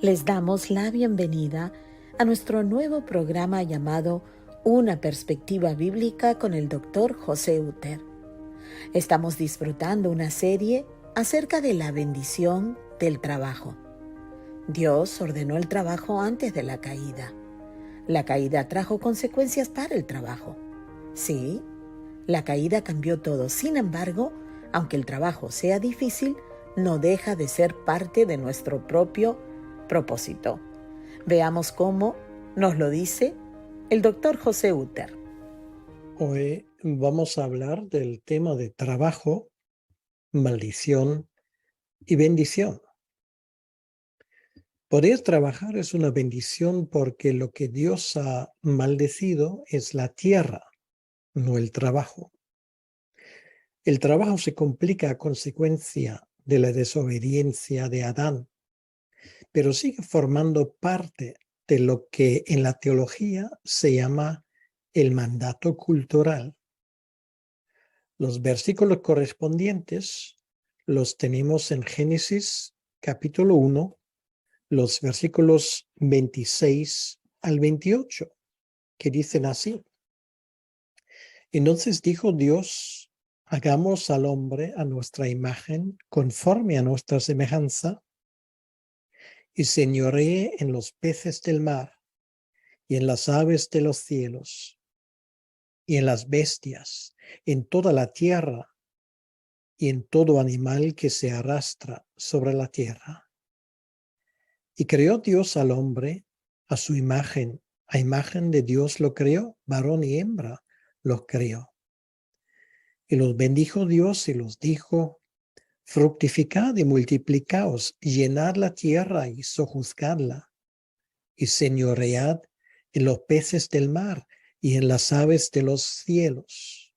Les damos la bienvenida a nuestro nuevo programa llamado Una perspectiva bíblica con el Dr. José Uter. Estamos disfrutando una serie acerca de la bendición del trabajo. Dios ordenó el trabajo antes de la caída. La caída trajo consecuencias para el trabajo. Sí, la caída cambió todo. Sin embargo, aunque el trabajo sea difícil, no deja de ser parte de nuestro propio propósito. Veamos cómo nos lo dice el Dr. José Uter. Hoy vamos a hablar del tema de trabajo, maldición y bendición. Poder trabajar es una bendición porque lo que Dios ha maldecido es la tierra, no el trabajo. El trabajo se complica a consecuencia de la desobediencia de Adán, pero sigue formando parte de lo que en la teología se llama el mandato cultural. Los versículos correspondientes los tenemos en Génesis capítulo 1, los versículos 26 al 28, que dicen así. Entonces dijo Dios, hagamos al hombre a nuestra imagen, conforme a nuestra semejanza, y señoree en los peces del mar, y en las aves de los cielos, y en las bestias, en toda la tierra, y en todo animal que se arrastra sobre la tierra. Y creó Dios al hombre a su imagen, a imagen de Dios lo creó, varón y hembra los creó. Y los bendijo Dios y los dijo, fructificad y multiplicaos, llenad la tierra y sojuzgadla, y señoread en los peces del mar y en las aves de los cielos,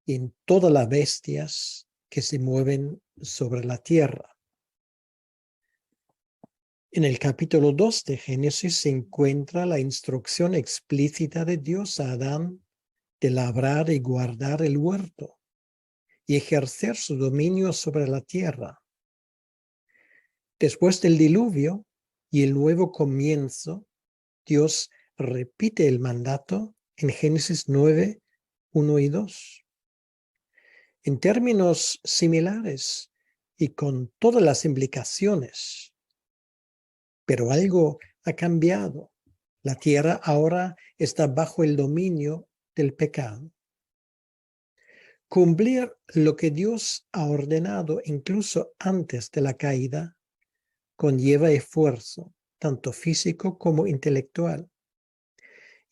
y en todas las bestias que se mueven sobre la tierra. En el capítulo 2 de Génesis se encuentra la instrucción explícita de Dios a Adán de labrar y guardar el huerto y ejercer su dominio sobre la tierra. Después del diluvio y el nuevo comienzo, Dios repite el mandato en Génesis 9, 1 y 2. En términos similares y con todas las implicaciones. Pero algo ha cambiado. La tierra ahora está bajo el dominio del pecado. Cumplir lo que Dios ha ordenado incluso antes de la caída conlleva esfuerzo, tanto físico como intelectual.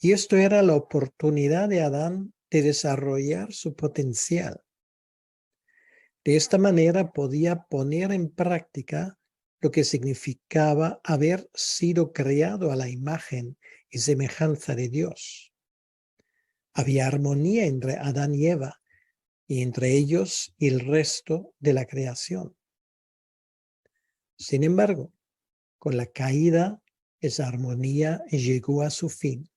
Y esto era la oportunidad de Adán de desarrollar su potencial. De esta manera podía poner en práctica lo que significaba haber sido creado a la imagen y semejanza de Dios. Había armonía entre Adán y Eva, y entre ellos y el resto de la creación. Sin embargo, con la caída, esa armonía llegó a su fin.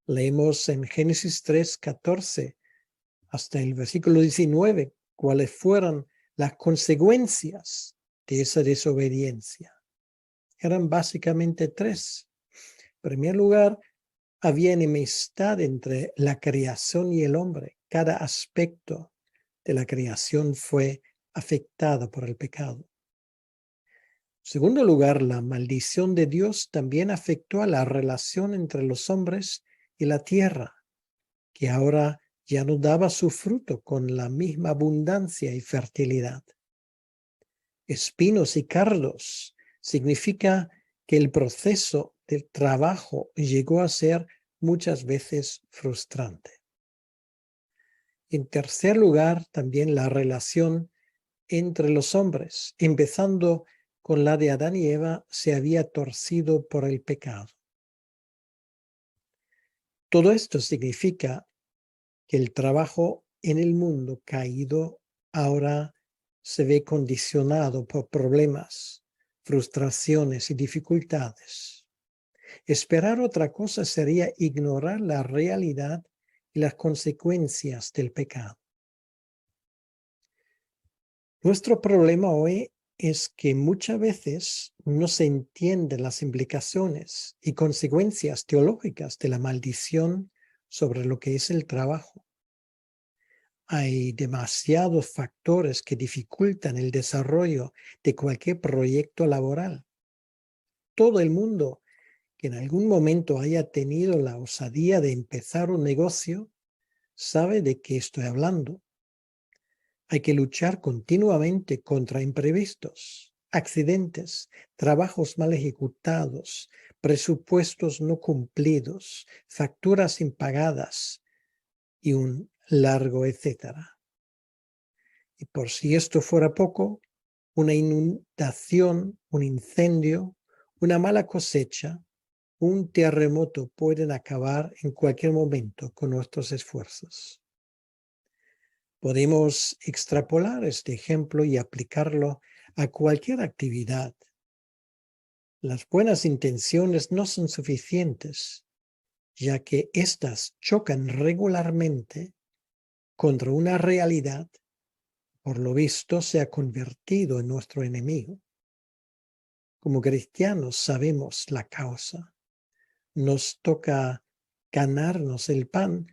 Leemos en Génesis 3:14 hasta el versículo 19 cuáles fueron las consecuencias de esa desobediencia. Eran básicamente tres. En primer lugar, había enemistad entre la creación y el hombre. Cada aspecto de la creación fue afectado por el pecado. En segundo lugar, la maldición de Dios también afectó a la relación entre los hombres y la tierra, que ahora ya no daba su fruto con la misma abundancia y fertilidad. Espinos y cardos significa que el proceso del trabajo llegó a ser muchas veces frustrante. En tercer lugar, también la relación entre los hombres, empezando con la de Adán y Eva, se había torcido por el pecado. Todo esto significa que el trabajo en el mundo caído ahora se ve condicionado por problemas, frustraciones y dificultades. Esperar otra cosa sería ignorar la realidad y las consecuencias del pecado. Nuestro problema hoy es que muchas veces no se entienden las implicaciones y consecuencias teológicas de la maldición sobre lo que es el trabajo. Hay demasiados factores que dificultan el desarrollo de cualquier proyecto laboral. Todo el mundo que en algún momento haya tenido la osadía de empezar un negocio sabe de qué estoy hablando. Hay que luchar continuamente contra imprevistos, accidentes, trabajos mal ejecutados, presupuestos no cumplidos, facturas impagadas y un largo etcétera. Y por si esto fuera poco, una inundación, un incendio, una mala cosecha, un terremoto pueden acabar en cualquier momento con nuestros esfuerzos. Podemos extrapolar este ejemplo y aplicarlo a cualquier actividad. Las buenas intenciones no son suficientes, ya que éstas chocan regularmente contra una realidad, por lo visto se ha convertido en nuestro enemigo. Como cristianos sabemos la causa. Nos toca ganarnos el pan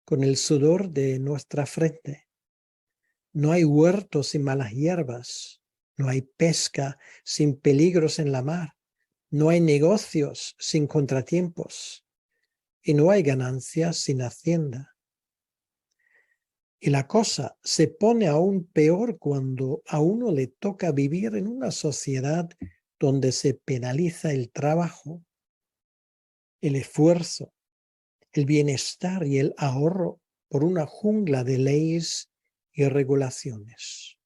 con el sudor de nuestra frente. No hay huertos sin malas hierbas, no hay pesca sin peligros en la mar, no hay negocios sin contratiempos y no hay ganancias sin hacienda. Y la cosa se pone aún peor cuando a uno le toca vivir en una sociedad donde se penaliza el trabajo, el esfuerzo, el bienestar y el ahorro por una jungla de leyes y regulaciones.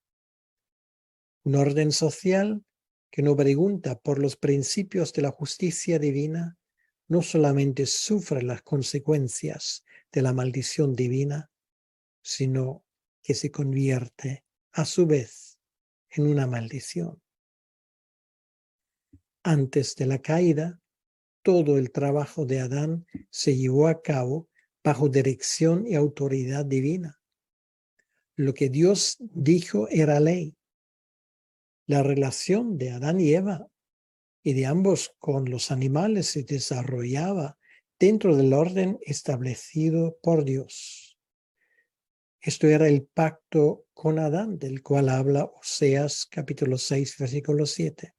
Un orden social que no pregunta por los principios de la justicia divina no solamente sufre las consecuencias de la maldición divina, sino que se convierte a su vez en una maldición. Antes de la caída, todo el trabajo de Adán se llevó a cabo bajo dirección y autoridad divina. Lo que Dios dijo era ley. La relación de Adán y Eva y de ambos con los animales se desarrollaba dentro del orden establecido por Dios. Esto era el pacto con Adán, del cual habla Oseas capítulo 6, versículo 7.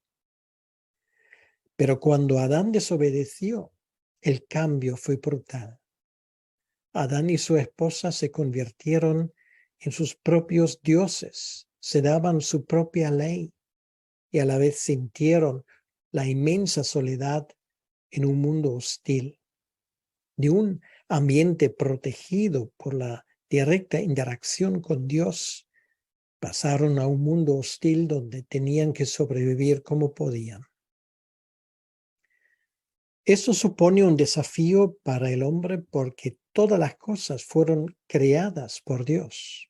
Pero cuando Adán desobedeció, el cambio fue brutal. Adán y su esposa se convirtieron en sus propios dioses, se daban su propia ley y a la vez sintieron la inmensa soledad en un mundo hostil. De un ambiente protegido por la directa interacción con Dios, pasaron a un mundo hostil donde tenían que sobrevivir como podían. Esto supone un desafío para el hombre porque todas las cosas fueron creadas por Dios.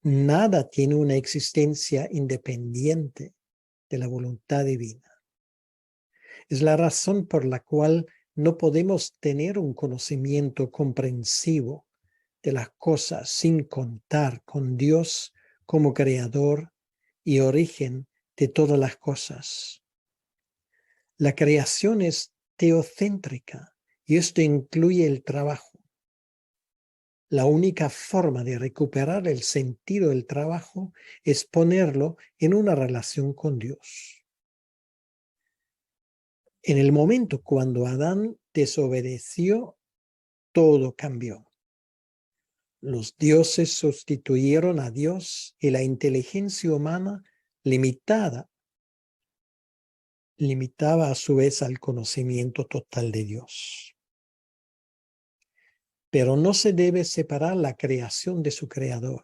Nada tiene una existencia independiente de la voluntad divina. Es la razón por la cual no podemos tener un conocimiento comprensivo de las cosas sin contar con Dios como creador y origen de todas las cosas. La creación es teocéntrica y esto incluye el trabajo. La única forma de recuperar el sentido del trabajo es ponerlo en una relación con Dios. En el momento cuando Adán desobedeció, todo cambió. Los dioses sustituyeron a Dios y la inteligencia humana limitaba a su vez al conocimiento total de Dios. Pero no se debe separar la creación de su creador.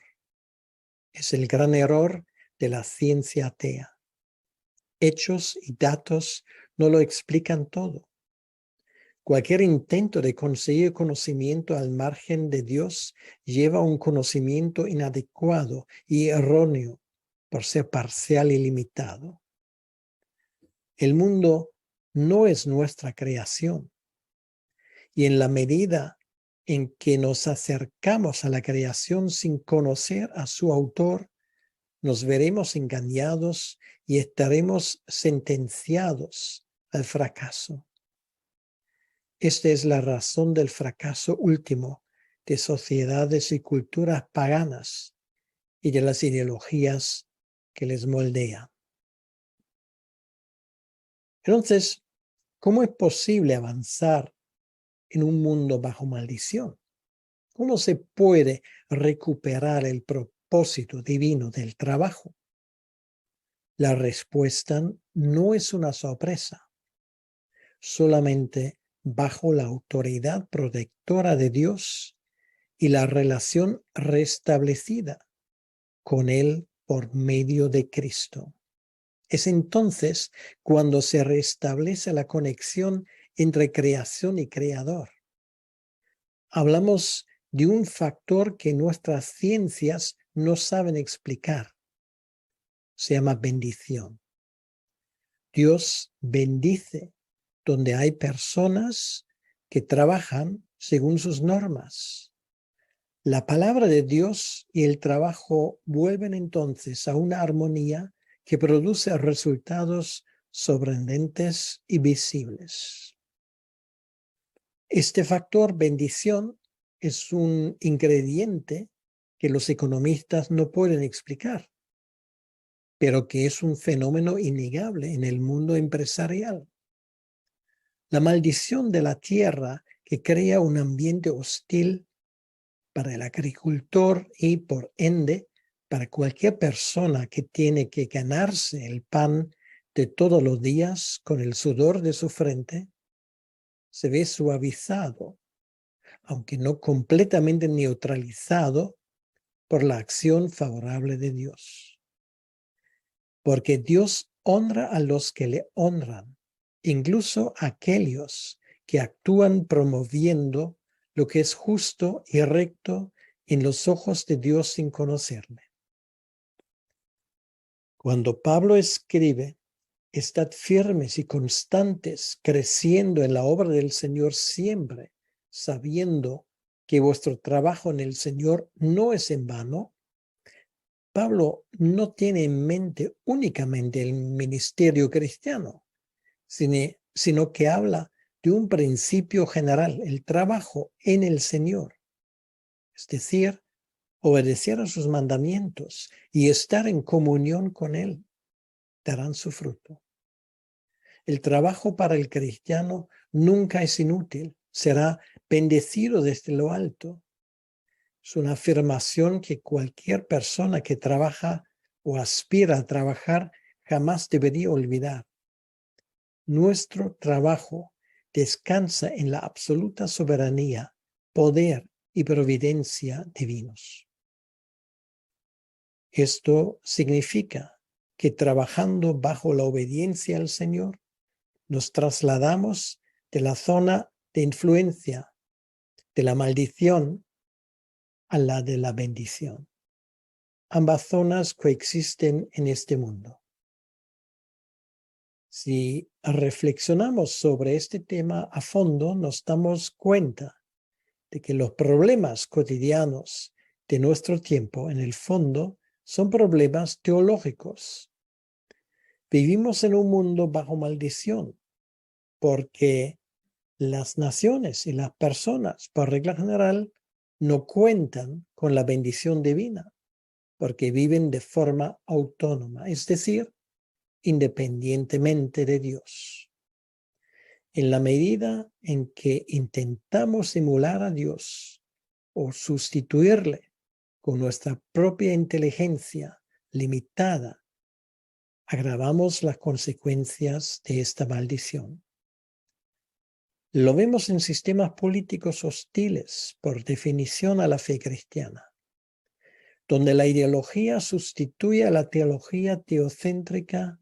Es el gran error de la ciencia atea. Hechos y datos no lo explican todo. Cualquier intento de conseguir conocimiento al margen de Dios lleva a un conocimiento inadecuado y erróneo por ser parcial y limitado. El mundo no es nuestra creación y en la medida en que nos acercamos a la creación sin conocer a su autor, nos veremos engañados y estaremos sentenciados al fracaso. Esta es la razón del fracaso último de sociedades y culturas paganas y de las ideologías que les moldean. Entonces, ¿cómo es posible avanzar en un mundo bajo maldición? ¿Cómo se puede recuperar el propósito divino del trabajo? La respuesta no es una sorpresa. Solamente bajo la autoridad protectora de Dios y la relación restablecida con Él por medio de Cristo. Es entonces cuando se restablece la conexión entre creación y creador. Hablamos de un factor que nuestras ciencias no saben explicar. Se llama bendición. Dios bendice donde hay personas que trabajan según sus normas. La palabra de Dios y el trabajo vuelven entonces a una armonía que produce resultados sorprendentes y visibles. Este factor bendición es un ingrediente que los economistas no pueden explicar, pero que es un fenómeno innegable en el mundo empresarial. La maldición de la tierra que crea un ambiente hostil para el agricultor y, por ende, para cualquier persona que tiene que ganarse el pan de todos los días con el sudor de su frente, se ve suavizado, aunque no completamente neutralizado, por la acción favorable de Dios. Porque Dios honra a los que le honran, incluso a aquellos que actúan promoviendo lo que es justo y recto en los ojos de Dios sin conocerle. Cuando Pablo escribe, estad firmes y constantes, creciendo en la obra del Señor siempre, sabiendo que vuestro trabajo en el Señor no es en vano, Pablo no tiene en mente únicamente el ministerio cristiano, sino que habla de un principio general, el trabajo en el Señor. Es decir, obedecer a sus mandamientos y estar en comunión con Él darán su fruto. El trabajo para el cristiano nunca es inútil, será bendecido desde lo alto. Es una afirmación que cualquier persona que trabaja o aspira a trabajar jamás debería olvidar. Nuestro trabajo descansa en la absoluta soberanía, poder y providencia divinos. Esto significa que trabajando bajo la obediencia al Señor, nos trasladamos de la zona de influencia de la maldición a la de la bendición. Ambas zonas coexisten en este mundo. Si reflexionamos sobre este tema a fondo, nos damos cuenta de que los problemas cotidianos de nuestro tiempo, en el fondo, son problemas teológicos. Vivimos en un mundo bajo maldición porque las naciones y las personas, por regla general, no cuentan con la bendición divina porque viven de forma autónoma, es decir, independientemente de Dios. En la medida en que intentamos emular a Dios o sustituirle con nuestra propia inteligencia limitada, agravamos las consecuencias de esta maldición. Lo vemos en sistemas políticos hostiles, por definición, a la fe cristiana, donde la ideología sustituye a la teología teocéntrica,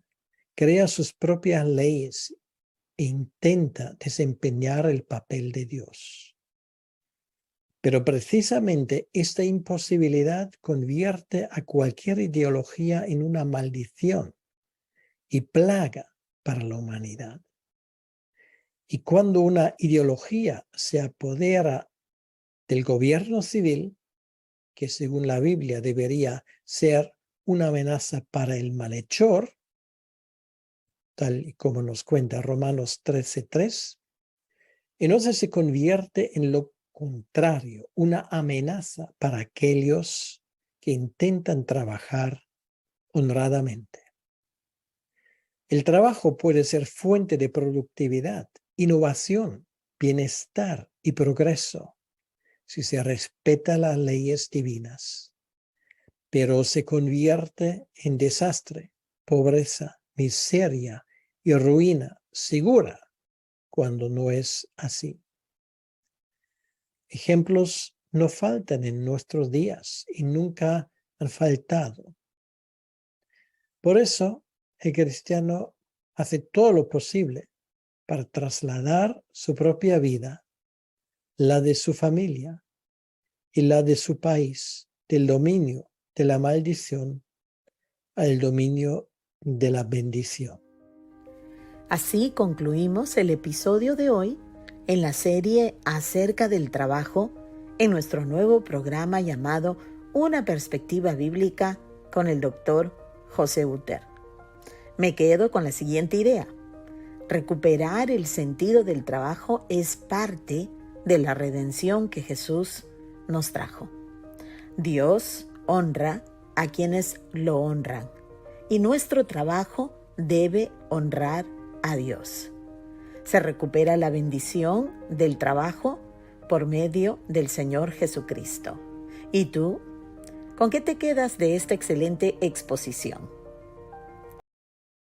crea sus propias leyes e intenta desempeñar el papel de Dios. Pero precisamente esta imposibilidad convierte a cualquier ideología en una maldición y plaga para la humanidad. Y cuando una ideología se apodera del gobierno civil, que según la Biblia debería ser una amenaza para el malhechor, tal y como nos cuenta Romanos 13:3, entonces se convierte en lo contrario, una amenaza para aquellos que intentan trabajar honradamente. El trabajo puede ser fuente de productividad, innovación, bienestar y progreso si se respeta las leyes divinas, pero se convierte en desastre, pobreza, miseria y ruina segura cuando no es así. Ejemplos no faltan en nuestros días y nunca han faltado. Por eso, el cristiano hace todo lo posible para trasladar su propia vida, la de su familia y la de su país, del dominio de la maldición al dominio de la bendición. Así concluimos el episodio de hoy en la serie acerca del trabajo en nuestro nuevo programa llamado Una perspectiva bíblica con el Dr. José Uter. Me quedo con la siguiente idea. Recuperar el sentido del trabajo es parte de la redención que Jesús nos trajo. Dios honra a quienes lo honran y nuestro trabajo debe honrar a Dios. Se recupera la bendición del trabajo por medio del Señor Jesucristo. ¿Y tú? ¿Con qué te quedas de esta excelente exposición?